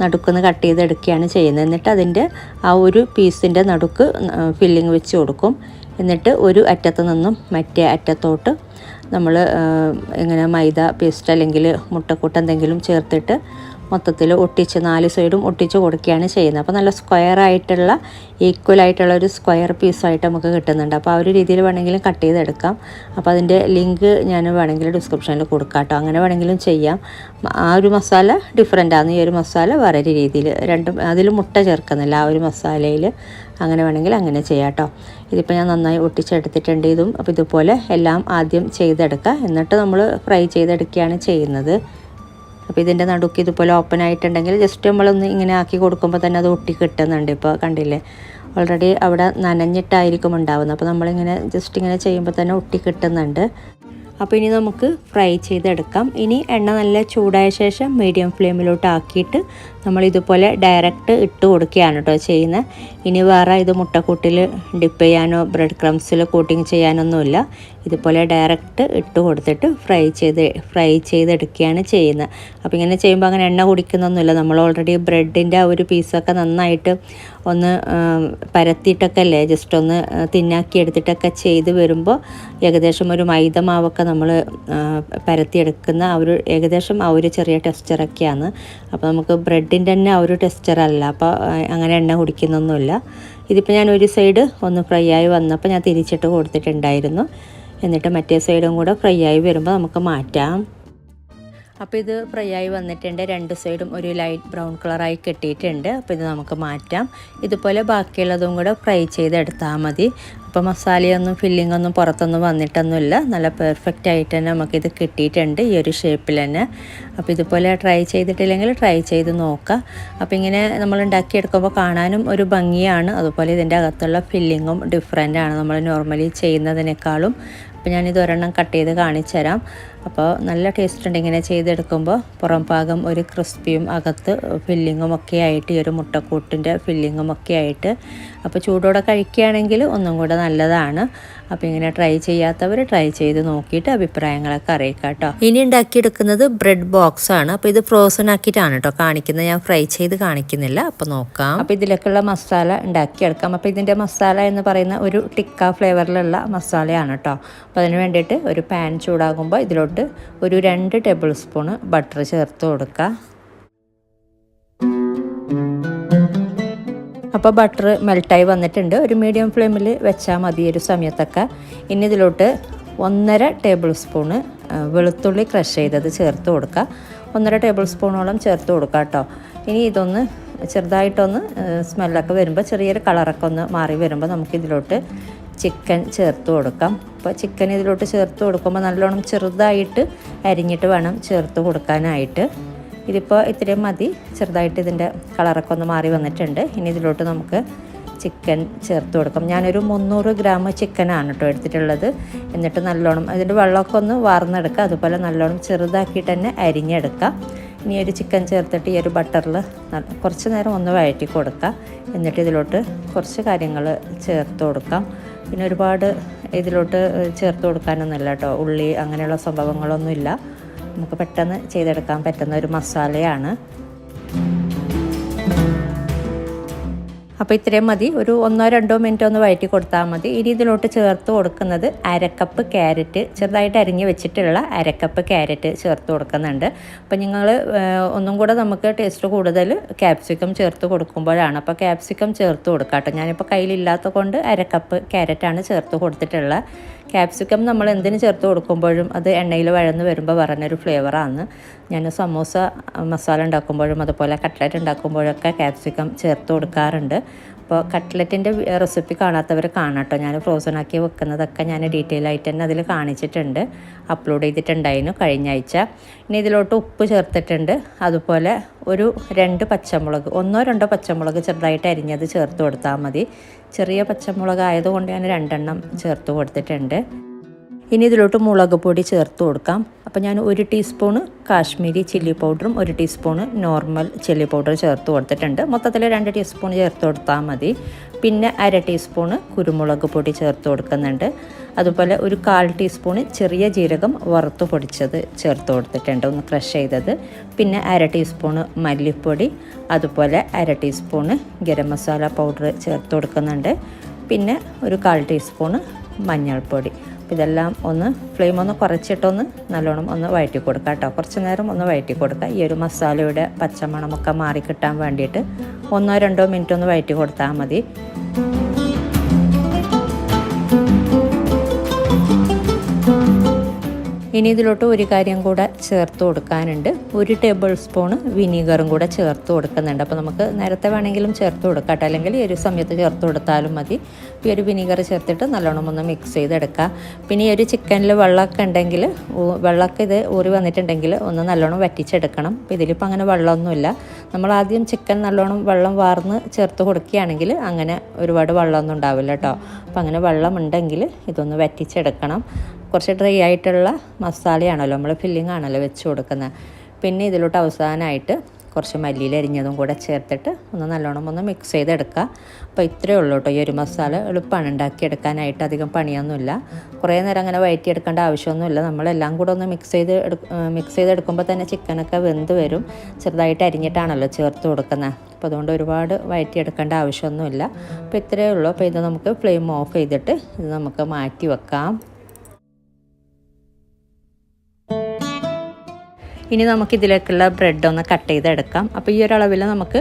Speaker 1: നടുക്കുന്ന് കട്ട് ചെയ്തെടുക്കുകയാണ് ചെയ്യുന്നത്. എന്നിട്ട് അതിൻ്റെ ആ ഒരു പീസിൻ്റെ നടുക്ക് ഫില്ലിംഗ് വെച്ച് കൊടുക്കും. എന്നിട്ട് ഒരു അറ്റത്ത് നിന്നും മറ്റേ അറ്റത്തോട്ട് നമ്മൾ ഇങ്ങനെ മൈദ പേസ്റ്റ് അല്ലെങ്കിൽ മുട്ടക്കൂട്ട് എന്തെങ്കിലും ചേർത്തിട്ട് മൊത്തത്തിൽ ഒട്ടിച്ച് 4 സൈഡും ഒട്ടിച്ച് കൊടുക്കുകയാണ് ചെയ്യുന്നത്. അപ്പോൾ നല്ല സ്ക്വയറായിട്ടുള്ള ഈക്വലായിട്ടുള്ള ഒരു സ്ക്വയർ പീസായിട്ട് നമുക്ക് കിട്ടുന്നുണ്ട്. അപ്പോൾ ആ ഒരു രീതിയിൽ വേണമെങ്കിലും കട്ട് ചെയ്തെടുക്കാം. അപ്പോൾ അതിൻ്റെ ലിങ്ക് ഞാൻ വേണമെങ്കിൽ ഡിസ്ക്രിപ്ഷനിൽ കൊടുക്കാം കേട്ടോ. അങ്ങനെ വേണമെങ്കിലും ചെയ്യാം. ആ ഒരു മസാല ഡിഫറെൻ്റ് ആണ്. ഈ ഒരു മസാല വേറെ രീതിയിൽ അതിൽ മുട്ട ചേർക്കുന്നില്ല ആ ഒരു മസാലയിൽ. അങ്ങനെ വേണമെങ്കിൽ അങ്ങനെ ചെയ്യാം കേട്ടോ. ഇതിപ്പോൾ ഞാൻ നന്നായി ഒട്ടിച്ചെടുത്തിട്ടുണ്ട് ഇതും. അപ്പോൾ ഇതുപോലെ എല്ലാം ആദ്യം ചെയ്തെടുക്കുക. എന്നിട്ട് നമ്മൾ ഫ്രൈ ചെയ്തെടുക്കുകയാണ് ചെയ്യുന്നത്. അപ്പോൾ ഇതിൻ്റെ നടുക്ക് ഇതുപോലെ ഓപ്പൺ ആയിട്ടുണ്ടെങ്കിൽ ജസ്റ്റ് നമ്മളൊന്ന് ഇങ്ങനെ ആക്കി കൊടുക്കുമ്പോൾ തന്നെ അത് ഒട്ടി കിട്ടുന്നുണ്ട്. ഇപ്പോൾ കണ്ടില്ലേ, ഓൾറെഡി അവിടെ നനഞ്ഞിട്ടായിരിക്കും ഉണ്ടാവുന്നത്. അപ്പോൾ നമ്മളിങ്ങനെ ജസ്റ്റ് ഇങ്ങനെ ചെയ്യുമ്പോൾ തന്നെ ഒട്ടി കിട്ടുന്നുണ്ട്. അപ്പോൾ ഇനി നമുക്ക് ഫ്രൈ ചെയ്തെടുക്കാം. ഇനി എണ്ണ നല്ല ചൂടായ ശേഷം മീഡിയം ഫ്ലെയിമിലോട്ട് ആക്കിയിട്ട് നമ്മൾ ഇതുപോലെ ഡയറക്റ്റ് ഇട്ട് കൊടുക്കുകയാണ് കേട്ടോ ചെയ്യുന്നത്. ഇനി വേറെ ഇത് മുട്ടക്കൂട്ടിൽ ഡിപ്പ് ചെയ്യാനോ ബ്രെഡ് ക്രംസിൽ കോട്ടിങ് ചെയ്യാനൊന്നുമില്ല. ഇതുപോലെ ഡയറക്റ്റ് ഇട്ട് കൊടുത്തിട്ട് ഫ്രൈ ചെയ്തെടുക്കുകയാണ് ചെയ്യുന്നത്. അപ്പോൾ ഇങ്ങനെ ചെയ്യുമ്പോൾ അങ്ങനെ എണ്ണ കുടിക്കുന്നൊന്നുമില്ല. നമ്മൾ ഓൾറെഡി ബ്രെഡിൻ്റെ ആ ഒരു പീസൊക്കെ നന്നായിട്ട് ഒന്ന് പരത്തിയിട്ടൊക്കെ അല്ലേ ജസ്റ്റ് ഒന്ന് തിന്നാക്കി എടുത്തിട്ടൊക്കെ ചെയ്ത് വരുമ്പോൾ ഏകദേശം ഒരു മൈദ മാവൊക്കെ നമ്മൾ പരത്തിയെടുക്കുന്ന ഏകദേശം ആ ഒരു ചെറിയ ടെക്സ്ചറൊക്കെയാണ്. അപ്പോൾ നമുക്ക് ബ്രെഡിൻ്റെ തന്നെ ആ ഒരു ടെക്സ്ചറല്ല. അപ്പോൾ അങ്ങനെ എണ്ണ കുടിക്കുന്നൊന്നുമില്ല. ഇതിപ്പോൾ ഞാൻ ഒരു സൈഡ് ഒന്ന് ഫ്രൈ ആയി വന്നപ്പോൾ ഞാൻ തിരിച്ചിട്ട് കൊടുത്തിട്ടുണ്ടായിരുന്നു. എന്നിട്ട് മറ്റേ സൈഡും കൂടെ ഫ്രൈ ആയി വരുമ്പോൾ നമുക്ക് മാറ്റാം. അപ്പോൾ ഇത് ഫ്രൈ ആയി വന്നിട്ടുണ്ട്. രണ്ട് സൈഡും ഒരു ലൈറ്റ് ബ്രൗൺ കളറായി കിട്ടിയിട്ടുണ്ട്. അപ്പോൾ ഇത് നമുക്ക് മാറ്റാം. ഇതുപോലെ ബാക്കിയുള്ളതും കൂടെ ഫ്രൈ ചെയ്തെടുത്താൽ മതി. അപ്പോൾ മസാലയൊന്നും ഫില്ലിങ്ങൊന്നും പുറത്തൊന്നും വന്നിട്ടൊന്നുമില്ല. നല്ല പെർഫെക്റ്റ് ആയിട്ട് തന്നെ നമുക്കിത് കിട്ടിയിട്ടുണ്ട് ഈ ഒരു ഷേപ്പിൽ തന്നെ. അപ്പോൾ ഇതുപോലെ ട്രൈ ചെയ്തിട്ടില്ലെങ്കിൽ ട്രൈ ചെയ്ത് നോക്കുക. അപ്പോൾ ഇങ്ങനെ നമ്മൾ ഉണ്ടാക്കിയെടുക്കുമ്പോൾ കാണാനും ഒരു ഭംഗിയാണ്. അതുപോലെ ഇതിൻ്റെ അകത്തുള്ള ഫില്ലിങ്ങും ഡിഫറെൻ്റാണ് നമ്മൾ നോർമലി ചെയ്യുന്നതിനേക്കാളും. അപ്പോൾ ഞാനിത് ഒരെണ്ണം കട്ട് ചെയ്ത് കാണിച്ചു തരാം. അപ്പോൾ നല്ല ടേസ്റ്റ് ഉണ്ട് ഇങ്ങനെ ചെയ്തെടുക്കുമ്പോൾ. പുറം ഭാഗം ഒരു ക്രിസ്പിയും അകത്ത് ഫില്ലിങ്ങും ഒക്കെ ആയിട്ട് ഈ ഒരു മുട്ടക്കൂട്ടിൻ്റെ ഫില്ലിങ്ങും ഒക്കെ ആയിട്ട്. അപ്പോൾ ചൂടോടെ കഴിക്കുകയാണെങ്കിൽ ഒന്നും കൂടെ നല്ലതാണ്. അപ്പോൾ ഇങ്ങനെ ട്രൈ ചെയ്യാത്തവർ ട്രൈ ചെയ്ത് നോക്കിയിട്ട് അഭിപ്രായങ്ങളൊക്കെ അറിയിക്കാം കേട്ടോ. ഇനി ഉണ്ടാക്കിയെടുക്കുന്നത് ബ്രെഡ് ബോക്സ് ആണ്. അപ്പോൾ ഇത് ഫ്രോസൺ ആക്കിയിട്ടാണ് കേട്ടോ കാണിക്കുന്നത്, ഞാൻ ഫ്രൈ ചെയ്ത് കാണിക്കുന്നില്ല. അപ്പോൾ നോക്കാം. അപ്പോൾ ഇതിലേക്കുള്ള മസാല ഉണ്ടാക്കിയെടുക്കാം. അപ്പോൾ ഇതിൻ്റെ മസാല എന്ന് പറയുന്ന ഒരു ടിക്ക ഫ്ലേവറിലുള്ള മസാലയാണ് കേട്ടോ. അപ്പോൾ അതിന് വേണ്ടിയിട്ട് ഒരു പാൻ ചൂടാകുമ്പോൾ ഇതിലോട്ട് ഒരു 2 ടേബിൾ സ്പൂണ് ബട്ടർ ചേർത്ത് കൊടുക്കുക. അപ്പോൾ ബട്ടർ മെൽട്ടായി വന്നിട്ടുണ്ട്. ഒരു മീഡിയം ഫ്ലെയിമിൽ വെച്ചാൽ മതി ഒരു സമയത്തൊക്കെ. ഇനി ഇതിലോട്ട് 1.5 ടേബിൾ സ്പൂണ് വെളുത്തുള്ളി ക്രഷ് ചെയ്തത് ചേർത്ത് കൊടുക്കുക. 1.5 ടേബിൾ സ്പൂണോളം ചേർത്ത് കൊടുക്കുക കേട്ടോ. ഇനി ഇതൊന്ന് ചെറുതായിട്ടൊന്ന് സ്മെല്ലൊക്കെ വരുമ്പോൾ, ചെറിയൊരു കളറൊക്കെ ഒന്ന് മാറി വരുമ്പോൾ നമുക്കിതിലോട്ട് ചിക്കൻ ചേർത്ത് കൊടുക്കാം. അപ്പോൾ ചിക്കൻ ഇതിലോട്ട് ചേർത്ത് കൊടുക്കുമ്പോൾ നല്ലോണം ചെറുതായിട്ട് അരിഞ്ഞിട്ട് വേണം ചേർത്ത് കൊടുക്കാനായിട്ട്. ഇതിപ്പോൾ ഇത്രയും മതി. ചെറുതായിട്ട് ഇതിൻ്റെ കളറൊക്കെ ഒന്ന് മാറി വന്നിട്ടുണ്ട്. ഇനി ഇതിലോട്ട് നമുക്ക് ചിക്കൻ ചേർത്ത് കൊടുക്കാം. ഞാനൊരു 300 ഗ്രാം ചിക്കനാണ് കേട്ടോ എടുത്തിട്ടുള്ളത്. എന്നിട്ട് നല്ലോണം അതിൻ്റെ വെള്ളമൊക്കെ ഒന്ന് വാർന്നെടുക്കുക. അതുപോലെ നല്ലോണം ചെറുതാക്കിയിട്ട് തന്നെ അരിഞ്ഞെടുക്കുക. ഇനി ഒരു ചിക്കൻ ചേർത്തിട്ട് ഈ ഒരു ബട്ടറിൽ കുറച്ച് നേരം ഒന്ന് വഴറ്റി കൊടുക്കുക. എന്നിട്ട് ഇതിലോട്ട് കുറച്ച് കാര്യങ്ങൾ ചേർത്ത് കൊടുക്കാം. പിന്നെ ഒരുപാട് ഇതിലോട്ട് ചേർത്ത് കൊടുക്കാനൊന്നുമില്ല കേട്ടോ. ഉള്ളി അങ്ങനെയുള്ള സംഭവങ്ങളൊന്നുമില്ല. നമുക്ക് പെട്ടെന്ന് ചെയ്തെടുക്കാൻ പറ്റുന്ന ഒരു മസാലയാണ്. അപ്പോൾ ഇത്രയും മതി. ഒരു 1-2 മിനിറ്റ് ഒന്ന് വഴറ്റി കൊടുത്താൽ മതി. ഇനി ഇതിലോട്ട് ചേർത്ത് കൊടുക്കുന്നത് 1/2 കപ്പ് ക്യാരറ്റ്, ചെറുതായിട്ട് അരിഞ്ഞ് വെച്ചിട്ടുള്ള 1/2 കപ്പ് ക്യാരറ്റ് ചേർത്ത് കൊടുക്കുന്നുണ്ട്. അപ്പോൾ നിങ്ങൾ ഒന്നും കൂടെ നമുക്ക് ടേസ്റ്റ് കൂടുതൽ ക്യാപ്സിക്കം ചേർത്ത് കൊടുക്കുമ്പോഴാണ്. അപ്പോൾ ക്യാപ്സിക്കം ചേർത്ത് കൊടുക്കാം കേട്ടോ. ഞാനിപ്പോൾ കയ്യിലില്ലാത്ത കൊണ്ട് 1/2 കപ്പ് ക്യാരറ്റാണ് ചേർത്ത് കൊടുത്തിട്ടുള്ളത്. ക്യാപ്സിക്കം നമ്മൾ എന്തിന് ചേർത്ത് കൊടുക്കുമ്പോഴും അത് എണ്ണയിൽ വഴന്ന് വരുമ്പോൾ പറഞ്ഞൊരു ഫ്ലേവറാണ്. ഞാൻ സമൂസ മസാല ഉണ്ടാക്കുമ്പോഴും അതുപോലെ കട്ട്ലറ്റ് ഉണ്ടാക്കുമ്പോഴൊക്കെ ക്യാപ്സിക്കം ചേർത്ത് കൊടുക്കാറുണ്ട്. അപ്പോൾ കട്ട്ലറ്റിൻ്റെ റെസിപ്പി കാണാത്തവർ കാണാട്ടോ. ഞാൻ ഫ്രോസൺ ആക്കി വെക്കുന്നതൊക്കെ ഞാൻ ഡീറ്റെയിൽ ആയിട്ട് തന്നെ അതിൽ കാണിച്ചിട്ടുണ്ട്, അപ്ലോഡ് ചെയ്തിട്ടുണ്ടായിരുന്നു കഴിഞ്ഞ ആഴ്ച. ഇനി ഇതിലോട്ട് ഉപ്പ് ചേർത്തിട്ടുണ്ട്. അതുപോലെ ഒരു 2 പച്ചമുളക്, 1-2 പച്ചമുളക് ചെറുതായിട്ട് അരിഞ്ഞത് ചേർത്ത് കൊടുത്താൽ മതി. ചെറിയ പച്ചമുളക് ആയതുകൊണ്ട് ഞാൻ 2 ചേർത്ത് കൊടുത്തിട്ടുണ്ട്. ഇനി ഇതിലോട്ട് മുളക് പൊടി ചേർത്ത് കൊടുക്കാം. അപ്പോൾ ഞാൻ 1 ടീസ്പൂണ് കാശ്മീരി ചില്ലി പൗഡറും 1 ടീസ്പൂണ് നോർമൽ ചില്ലി പൗഡർ ചേർത്ത് കൊടുത്തിട്ടുണ്ട്. മൊത്തത്തിൽ 2 ടീസ്പൂൺ ചേർത്ത് കൊടുത്താൽ മതി. പിന്നെ 1/2 ടീസ്പൂണ് കുരുമുളക് പൊടി ചേർത്ത് കൊടുക്കുന്നുണ്ട്. അതുപോലെ ഒരു 1/4 ടീസ്പൂണ് ചെറിയ ജീരകം വറുത്ത് പൊടിച്ചത് ചേർത്ത് കൊടുത്തിട്ടുണ്ട്, ഒന്ന് ക്രഷ് ചെയ്തത്. പിന്നെ 1/2 ടീസ്പൂണ് മല്ലിപ്പൊടി, അതുപോലെ 1/2 ടീസ്പൂണ് ഗരം മസാല പൗഡർ ചേർത്ത് കൊടുക്കുന്നുണ്ട്. പിന്നെ ഒരു 1/4 ടീസ്പൂണ് മഞ്ഞൾപ്പൊടി. ഇതെല്ലാം ഒന്ന് ഫ്ലെയിം ഒന്ന് കുറച്ചിട്ടൊന്ന് നല്ലോണം ഒന്ന് വഴറ്റി കൊടുക്കുക കേട്ടോ. കുറച്ച് നേരം ഒന്ന് വഴറ്റി കൊടുക്കുക. ഈ ഒരു മസാലയുടെ പച്ചമണമൊക്കെ മാറി കിട്ടാൻ വേണ്ടിയിട്ട് 1-2 മിനിറ്റ് ഒന്ന് വഴറ്റി കൊടുത്താൽ മതി. ഇനി ഇതിലോട്ട് ഒരു കാര്യം കൂടെ ചേർത്ത് കൊടുക്കാനുണ്ട്. 1 ടേബിൾ സ്പൂണ് വിനീഗറും കൂടെ ചേർത്ത് കൊടുക്കുന്നുണ്ട്. അപ്പോൾ നമുക്ക് നേരത്തെ വേണമെങ്കിലും ചേർത്ത് കൊടുക്കാം കേട്ടോ, അല്ലെങ്കിൽ ഈ ഒരു സമയത്ത് ചേർത്ത് കൊടുത്താലും മതി. ഈ ഒരു വിനീഗർ ചേർത്തിട്ട് നല്ലോണം ഒന്ന് മിക്സ് ചെയ്തെടുക്കുക. പിന്നെ ഈ ഒരു ചിക്കനിൽ വെള്ളമൊക്കെ ഉണ്ടെങ്കിൽ, വെള്ളമൊക്കെ ഇത് ഊറി വന്നിട്ടുണ്ടെങ്കിൽ ഒന്ന് നല്ലോണം വറ്റിച്ചെടുക്കണം. അപ്പോൾ ഇതിലിപ്പോൾ അങ്ങനെ വെള്ളമൊന്നുമില്ല. നമ്മൾ ആദ്യം ചിക്കൻ നല്ലോണം വെള്ളം വാർന്ന് ചേർത്ത് കൊടുക്കുകയാണെങ്കിൽ അങ്ങനെ ഒരുപാട് വെള്ളമൊന്നും ഉണ്ടാവില്ല കേട്ടോ. അപ്പോൾ അങ്ങനെ വെള്ളമുണ്ടെങ്കിൽ ഇതൊന്ന് വറ്റിച്ചെടുക്കണം. കുറച്ച് ഡ്രൈ ആയിട്ടുള്ള മസാലയാണല്ലോ, നമ്മൾ ഫില്ലിംഗ് ആണല്ലോ വെച്ച് കൊടുക്കുന്നത്. പിന്നെ ഇതിലോട്ട് അവസാനമായിട്ട് കുറച്ച് മല്ലിയില അരിഞ്ഞതും കൂടെ ചേർത്തിട്ട് ഒന്ന് നല്ലോണം ഒന്ന് മിക്സ് ചെയ്തെടുക്കുക. അപ്പോൾ ഇത്രയേ ഉള്ളൂ കേട്ടോ ഈ ഒരു മസാല. എളുപ്പമാണ് ഉണ്ടാക്കിയെടുക്കാനായിട്ട്, അധികം പണിയൊന്നുമില്ല. കുറേ നേരം അങ്ങനെ വഴറ്റിയെടുക്കേണ്ട ആവശ്യമൊന്നുമില്ല. നമ്മളെല്ലാം കൂടെ ഒന്ന് മിക്സ് ചെയ്തെടുക്കുമ്പോൾ തന്നെ ചിക്കനൊക്കെ വെന്ത് വരും. ചെറുതായിട്ട് അരിഞ്ഞിട്ടാണല്ലോ ചേർത്ത് കൊടുക്കുന്നത്. അപ്പോൾ അതുകൊണ്ട് ഒരുപാട് വഴറ്റിയെടുക്കേണ്ട ആവശ്യമൊന്നുമില്ല. അപ്പോൾ ഇത്രയേ ഉള്ളൂ. അപ്പോൾ ഇത് നമുക്ക് ഫ്ലെയിം ഓഫ് ചെയ്തിട്ട് ഇത് നമുക്ക് മാറ്റി വെക്കാം. ഇനി നമുക്കിതിലേക്കുള്ള ബ്രെഡ് ഒന്ന് കട്ട് ചെയ്തെടുക്കാം. അപ്പോൾ ഈ ഒരളവിൽ നമുക്ക്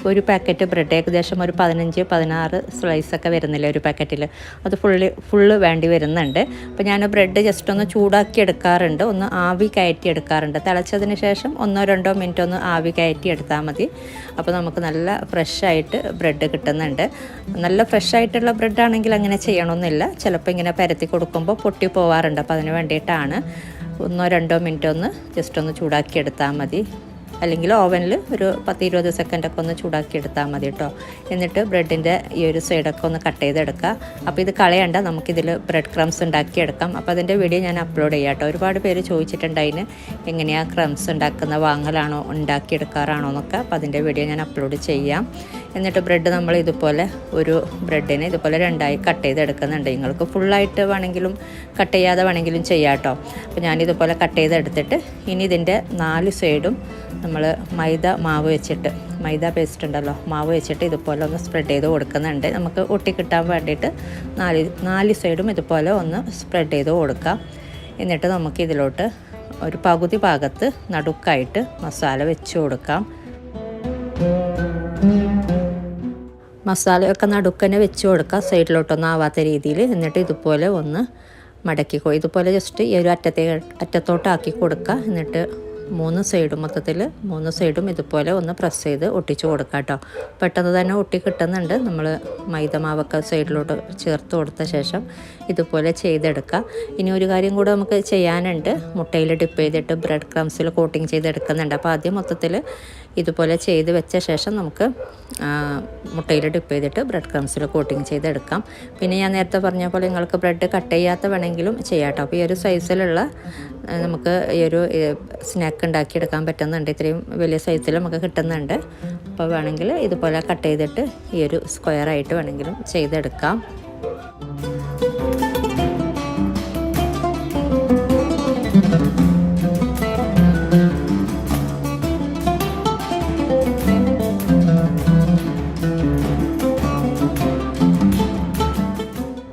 Speaker 1: ഒരു പാക്കറ്റ് ബ്രെഡ് ഏകദേശം ഒരു 15-16 സ്ലൈസൊക്കെ വരുന്നില്ല ഒരു പാക്കറ്റിൽ. അത് ഫുള്ള് വേണ്ടി വരുന്നുണ്ട്. അപ്പോൾ ഞാൻ ബ്രെഡ് ജസ്റ്റ് ഒന്ന് ചൂടാക്കി എടുക്കാറുണ്ട്, ഒന്ന് ആവി കയറ്റി എടുക്കാറുണ്ട്. തിളച്ചതിന് ശേഷം 1-2 മിനിറ്റ് ഒന്ന് ആവി കയറ്റി എടുത്താൽ മതി. അപ്പോൾ നമുക്ക് നല്ല ഫ്രഷായിട്ട് ബ്രെഡ് കിട്ടുന്നുണ്ട്. നല്ല ഫ്രഷായിട്ടുള്ള ബ്രെഡാണെങ്കിൽ അങ്ങനെ ചെയ്യണമെന്നില്ല, ചിലപ്പോൾ ഇങ്ങനെ പരത്തി കൊടുക്കുമ്പോൾ പൊട്ടി പോവാറുണ്ട്. അപ്പോൾ അതിന് വേണ്ടിയിട്ടാണ് 1-2 മിനിറ്റ് ഒന്ന് ജസ്റ്റ് ഒന്ന് ചൂടാക്കി എടുത്താൽ മതി. അല്ലെങ്കിൽ ഓവനിൽ ഒരു 10-20 സെക്കൻഡൊക്കെ ഒന്ന് ചൂടാക്കി എടുത്താൽ മതി കേട്ടോ. എന്നിട്ട് ബ്രെഡിൻ്റെ ഈ ഒരു സൈഡൊക്കെ ഒന്ന് കട്ട് ചെയ്തെടുക്കുക. അപ്പോൾ ഇത് കളയണ്ട, നമുക്കിതിൽ ബ്രെഡ് ക്രംസ് ഉണ്ടാക്കിയെടുക്കാം. അപ്പോൾ അതിൻ്റെ വീഡിയോ ഞാൻ അപ്ലോഡ് ചെയ്യാം കേട്ടോ. ഒരുപാട് പേര് ചോദിച്ചിട്ടുണ്ട് അതിന് എങ്ങനെയാണ് ക്രംസ് ഉണ്ടാക്കുന്ന, വാങ്ങലാണോ ഉണ്ടാക്കിയെടുക്കാറാണോ എന്നൊക്കെ. അപ്പോൾ അതിൻ്റെ വീഡിയോ ഞാൻ അപ്ലോഡ് ചെയ്യാം. എന്നിട്ട് ബ്രെഡ് നമ്മൾ ഇതുപോലെ ഒരു ബ്രെഡിനെ ഇതുപോലെ 2ആയി കട്ട് ചെയ്തെടുക്കുന്നുണ്ട്. നിങ്ങൾക്ക് ഫുള്ളായിട്ട് വേണമെങ്കിലും കട്ട് ചെയ്യാതെ വേണമെങ്കിലും ചെയ്യാം കേട്ടോ. അപ്പോൾ ഞാനിതുപോലെ കട്ട് ചെയ്തെടുത്തിട്ട് ഇനി ഇതിൻ്റെ 4 സൈഡും നമ്മൾ മൈദ പേസ്റ്റ് ഉണ്ടല്ലോ, മാവ് വെച്ചിട്ട് ഇതുപോലെ ഒന്ന് സ്പ്രെഡ് ചെയ്ത് കൊടുക്കുന്നുണ്ട്. നമുക്ക് ഒട്ടിക്കിട്ടാൻ വേണ്ടിയിട്ട് 4 സൈഡും ഇതുപോലെ ഒന്ന് സ്പ്രെഡ് ചെയ്ത് കൊടുക്കാം. എന്നിട്ട് നമുക്ക് ഇതിലോട്ട് ഒരു പകുതി ഭാഗത്ത് നടുക്കായിട്ട് മസാല വെച്ച് കൊടുക്കാം. മസാലയൊക്കെ നടുക്കനെ വെച്ച് കൊടുക്കുക, സൈഡിലോട്ടൊന്നും ആവാത്ത രീതിയിൽ. എന്നിട്ട് ഇതുപോലെ ഒന്ന് മടക്കിക്കോ, ഇതുപോലെ ജസ്റ്റ് ഈ ഒരു അറ്റത്തോട്ടാക്കി കൊടുക്കുക. എന്നിട്ട് 3 സൈഡും മൊത്തത്തിൽ 3 സൈഡും ഇതുപോലെ ഒന്ന് പ്രസ് ചെയ്ത് ഒട്ടിച്ച് കൊടുക്കുക കേട്ടോ. പെട്ടെന്ന് തന്നെ ഒട്ടി കിട്ടുന്നുണ്ട്. നമ്മൾ മൈദമാവൊക്കെ സൈഡിലോട്ട് ചേർത്ത് കൊടുത്ത ശേഷം ഇതുപോലെ ചെയ്തെടുക്കുക. ഇനി ഒരു കാര്യം കൂടെ നമുക്ക് ചെയ്യാനുണ്ട്, മുട്ടയിൽ ഡിപ്പ് ചെയ്തിട്ട് ബ്രെഡ് ക്രംസിൽ കോട്ടിങ് ചെയ്തെടുക്കുന്നുണ്ട്. അപ്പോൾ ആദ്യം മൊത്തത്തിൽ ഇതുപോലെ ചെയ്ത് വെച്ച ശേഷം നമുക്ക് മുട്ടയിൽ ഡിപ്പ് ചെയ്തിട്ട് ബ്രെഡ് ക്രംസിൽ കോട്ടിങ് ചെയ്തെടുക്കാം. പിന്നെ ഞാൻ നേരത്തെ പറഞ്ഞ പോലെ നിങ്ങൾക്ക് ബ്രെഡ് കട്ട് ചെയ്യാത്ത വേണമെങ്കിലും ചെയ്യാം കേട്ടോ. അപ്പോൾ ഈ ഒരു സൈസിലുള്ള നമുക്ക് ഈ ഒരു സ്നാക്ക് ഉണ്ടാക്കിയെടുക്കാൻ പറ്റുന്നുണ്ട്. ഇത്രയും വലിയ സൈസിൽ നമുക്ക് കിട്ടുന്നുണ്ട്. അപ്പോൾ വേണമെങ്കിൽ ഇതുപോലെ കട്ട് ചെയ്തിട്ട് ഈ ഒരു സ്ക്വയറായിട്ട് വേണമെങ്കിലും ചെയ്തെടുക്കാം.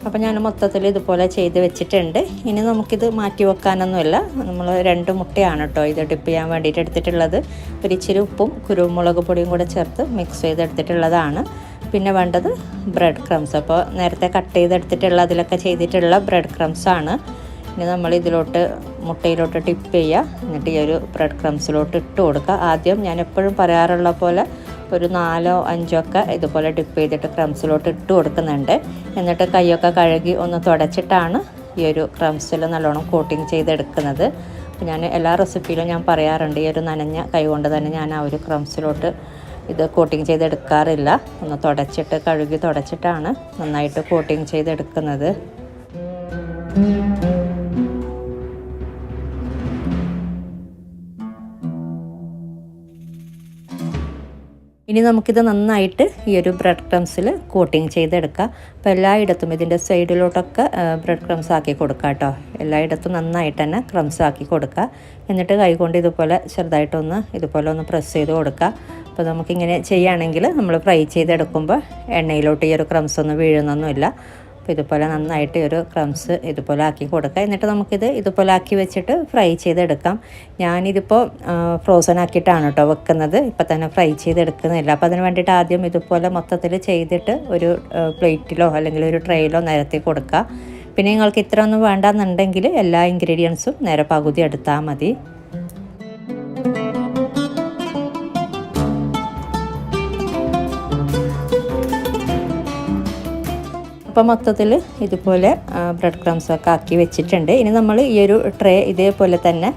Speaker 1: അപ്പോൾ ഞാൻ മൊത്തത്തിൽ ഇതുപോലെ ചെയ്ത് വെച്ചിട്ടുണ്ട്. ഇനി നമുക്കിത് മാറ്റി വെക്കാനൊന്നുമില്ല. നമ്മൾ 2 മുട്ടയാണ് കേട്ടോ ഇത് ഡിപ്പ് ചെയ്യാൻ വേണ്ടിയിട്ട് എടുത്തിട്ടുള്ളത്. ഒരു ഇച്ചിരി ഉപ്പും കുരുമുളക് പൊടിയും കൂടെ ചേർത്ത് മിക്സ് ചെയ്തെടുത്തിട്ടുള്ളതാണ്. പിന്നെ വേണ്ടത് ബ്രെഡ് ക്രംസ്. അപ്പോൾ നേരത്തെ കട്ട് ചെയ്തെടുത്തിട്ടുള്ള അതിലൊക്കെ ചെയ്തിട്ടുള്ള ബ്രെഡ് ക്രംസാണ്. ഇനി നമ്മൾ ഇതിലോട്ട് മുട്ടയിലോട്ട് ഡിപ്പ് ചെയ്യുക. എന്നിട്ട് ഈ ഒരു ബ്രെഡ് ക്രംസിലോട്ട് ഇട്ട് കൊടുക്കുക. ആദ്യം ഞാൻ എപ്പോഴും പറയാറുള്ള പോലെ ഒരു 4-5 ഇതുപോലെ ഡിപ്പ് ചെയ്തിട്ട് ക്രംസിലോട്ട് ഇട്ട് കൊടുക്കുന്നുണ്ട്. എന്നിട്ട് കൈയൊക്കെ കഴുകി ഒന്ന് തുടച്ചിട്ടാണ് ഈ ഒരു ക്രംസിൽ നല്ലോണം കോട്ടിങ് ചെയ്തെടുക്കുന്നത്. അപ്പോൾ ഞാൻ എല്ലാ റെസിപ്പിയിലും ഞാൻ പറയാറുണ്ട്, ഈ ഒരു നനഞ്ഞ കൈ കൊണ്ട് തന്നെ ഞാൻ ആ ഒരു ക്രംസിലോട്ട് ഇത് കോട്ടിങ് ചെയ്തെടുക്കാറില്ല. ഒന്ന് തുടച്ചിട്ട് കഴുകി തുടച്ചിട്ടാണ് നന്നായിട്ട് കോട്ടിങ് ചെയ്തെടുക്കുന്നത്. ഇനി നമുക്കിത് നന്നായിട്ട് ഈ ഒരു ബ്രെഡ് ക്രംസിൽ കോട്ടിങ് ചെയ്തെടുക്കാം. അപ്പോൾ എല്ലായിടത്തും ഇതിൻ്റെ സൈഡിലോട്ടൊക്കെ ബ്രെഡ് ക്രംസ് ആക്കി കൊടുക്കുക കേട്ടോ. എല്ലായിടത്തും നന്നായിട്ട് തന്നെ ക്രംസ് ആക്കി കൊടുക്കുക. എന്നിട്ട് കൈകൊണ്ട് ഇതുപോലെ ചെറുതായിട്ടൊന്ന് ഇതുപോലെ ഒന്ന് പ്രസ് ചെയ്ത് കൊടുക്കുക. അപ്പോൾ നമുക്കിങ്ങനെ ചെയ്യുകയാണെങ്കിൽ നമ്മൾ ഫ്രൈ ചെയ്തെടുക്കുമ്പോൾ എണ്ണയിലോട്ട് ഈ ഒരു ക്രംസ് ഒന്നും വീഴുന്നൊന്നുമില്ല. അപ്പോൾ ഇതുപോലെ നന്നായിട്ട് ഒരു ക്രംസ് ഇതുപോലെ ആക്കി കൊടുക്കുക. എന്നിട്ട് നമുക്കിത് ഇതുപോലെ ആക്കി വെച്ചിട്ട് ഫ്രൈ ചെയ്തെടുക്കാം. ഞാനിതിപ്പോൾ ഫ്രോസൺ ആക്കിയിട്ടാണ് കേട്ടോ വെക്കുന്നത്, ഇപ്പം തന്നെ ഫ്രൈ ചെയ്തെടുക്കുന്നില്ല. അപ്പോൾ അതിന് വേണ്ടിയിട്ട് ആദ്യം ഇതുപോലെ മൊത്തത്തിൽ ചെയ്തിട്ട് ഒരു പ്ലേറ്റിലോ അല്ലെങ്കിൽ ഒരു ട്രേയിലോ നിരത്തി കൊടുക്കുക. പിന്നെ നിങ്ങൾക്ക് ഇത്ര ഒന്നും വേണ്ടെന്നുണ്ടെങ്കിൽ എല്ലാ ഇൻഗ്രീഡിയൻസും നേരെ പകുതി എടുത്താൽ മതി. അപ്പോൾ മൊത്തത്തിൽ ഇതുപോലെ ബ്രെഡ് ക്രംസൊക്കെ ആക്കി വെച്ചിട്ടുണ്ട്. ഇനി നമ്മൾ ഈ ഒരു ട്രേ ഇതേപോലെ തന്നെ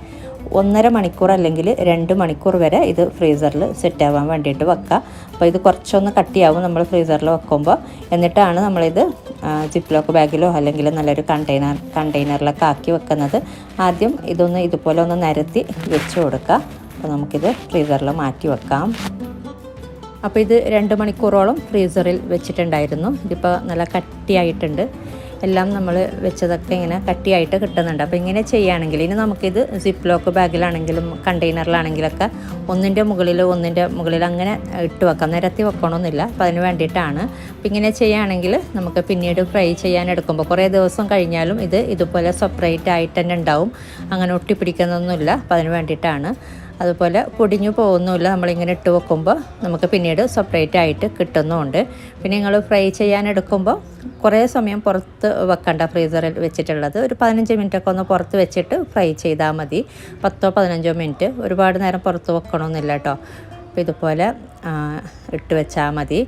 Speaker 1: 1.5 മണിക്കൂർ അല്ലെങ്കിൽ 2 മണിക്കൂർ വരെ ഇത് ഫ്രീസറിൽ സെറ്റ് ആവാൻ വേണ്ടിയിട്ട് വെക്കുക. അപ്പോൾ ഇത് കുറച്ചൊന്ന് കട്ടിയാവും നമ്മൾ ഫ്രീസറിൽ വെക്കുമ്പോൾ. എന്നിട്ടാണ് നമ്മളിത് ജിപ്ലോക്ക് ബാഗിലോ അല്ലെങ്കിൽ നല്ലൊരു കണ്ടെയ്നറിലൊക്കെ ആക്കി വെക്കുന്നത്. ആദ്യം ഇതൊന്ന് ഇതുപോലെ ഒന്ന് നിരത്തി വെച്ച് കൊടുക്കുക. അപ്പോൾ നമുക്കിത് ഫ്രീസറിൽ മാറ്റി വെക്കാം. അപ്പോൾ ഇത് 2 മണിക്കൂറോളം ഫ്രീസറിൽ വെച്ചിട്ടുണ്ടായിരുന്നു. ഇതിപ്പോൾ നല്ല കട്ടിയായിട്ടുണ്ട്. എല്ലാം നമ്മൾ വെച്ചതൊക്കെ ഇങ്ങനെ കട്ടിയായിട്ട് കിട്ടുന്നുണ്ട്. അപ്പോൾ ഇങ്ങനെ ചെയ്യുകയാണെങ്കിൽ ഇനി നമുക്കിത് സിപ്ലോക്ക് ബാഗിലാണെങ്കിലും കണ്ടെയ്നറിലാണെങ്കിലൊക്കെ ഒന്നിൻ്റെ മുകളിൽ അങ്ങനെ ഇട്ട് വെക്കാം. നിരത്തി വെക്കണമെന്നില്ല. അപ്പോൾ അതിന് വേണ്ടിയിട്ടാണ്. അപ്പോൾ ഇങ്ങനെ ചെയ്യുകയാണെങ്കിൽ നമുക്ക് പിന്നീട് ഫ്രൈ ചെയ്യാൻ എടുക്കുമ്പോൾ കുറേ ദിവസം കഴിഞ്ഞാലും ഇതുപോലെ സെപ്പറേറ്റ് ആയിട്ട് തന്നെ ഉണ്ടാവും. അങ്ങനെ ഒട്ടിപ്പിടിക്കുന്നൊന്നുമില്ല. അപ്പോൾ അതിന് വേണ്ടിയിട്ടാണ്. അതുപോലെ പൊടിഞ്ഞു പോകുന്നുമില്ല. നമ്മളിങ്ങനെ ഇട്ട് വെക്കുമ്പോൾ നമുക്ക് പിന്നീട് സെപ്പറേറ്റ് ആയിട്ട് കിട്ടുന്നുമുണ്ട്. പിന്നെ നിങ്ങൾ ഫ്രൈ ചെയ്യാൻ എടുക്കുമ്പോൾ കുറേ സമയം പുറത്ത് വെക്കണ്ട, ഫ്രീസറിൽ വെച്ചിട്ടുള്ളത് ഒരു 15 മിനിറ്റൊക്കെ ഒന്ന് പുറത്ത് വെച്ചിട്ട് ഫ്രൈ ചെയ്താൽ മതി. 10-15 മിനിറ്റ്, ഒരുപാട് നേരം പുറത്ത് വെക്കണമെന്നില്ല കേട്ടോ. അപ്പോൾ ഇതുപോലെ ഇട്ട് വെച്ചാൽ മതി.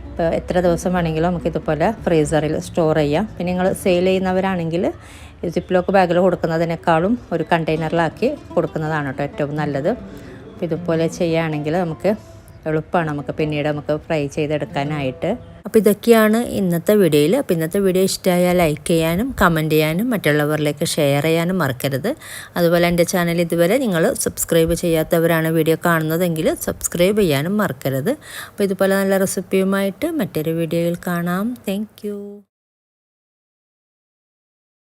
Speaker 1: ഇപ്പോൾ എത്ര ദിവസം വേണമെങ്കിലും നമുക്കിതുപോലെ ഫ്രീസറിൽ സ്റ്റോർ ചെയ്യാം. പിന്നെ നിങ്ങൾ സെയിൽ ചെയ്യുന്നവരാണെങ്കിൽ സിപ്ലോക്ക് ബാഗിൽ കൊടുക്കുന്നതിനേക്കാളും ഒരു കണ്ടെയ്നറിലാക്കി കൊടുക്കുന്നതാണ് കേട്ടോ ഏറ്റവും നല്ലത്. അപ്പോൾ ഇതുപോലെ ചെയ്യുകയാണെങ്കിൽ നമുക്ക് എളുപ്പമാണ്, നമുക്ക് പിന്നീട് നമുക്ക് ഫ്രൈ ചെയ്തെടുക്കാനായിട്ട്. അപ്പോൾ ഇതൊക്കെയാണ് ഇന്നത്തെ വീഡിയോയിൽ. അപ്പോൾ ഇന്നത്തെ വീഡിയോ ഇഷ്ടമായാൽ ലൈക്ക് ചെയ്യാനും കമൻറ്റ് ചെയ്യാനും മറ്റുള്ളവരിലേക്ക് ഷെയർ ചെയ്യാനും മറക്കരുത്. അതുപോലെ എൻ്റെ ചാനൽ ഇതുവരെ നിങ്ങൾ സബ്സ്ക്രൈബ് ചെയ്യാത്തവരാണ് വീഡിയോ കാണുന്നതെങ്കിൽ സബ്സ്ക്രൈബ് ചെയ്യാനും മറക്കരുത്. അപ്പോൾ ഇതുപോലെ നല്ല റെസിപ്പിയുമായിട്ട് മറ്റൊരു വീഡിയോയിൽ കാണാം. താങ്ക്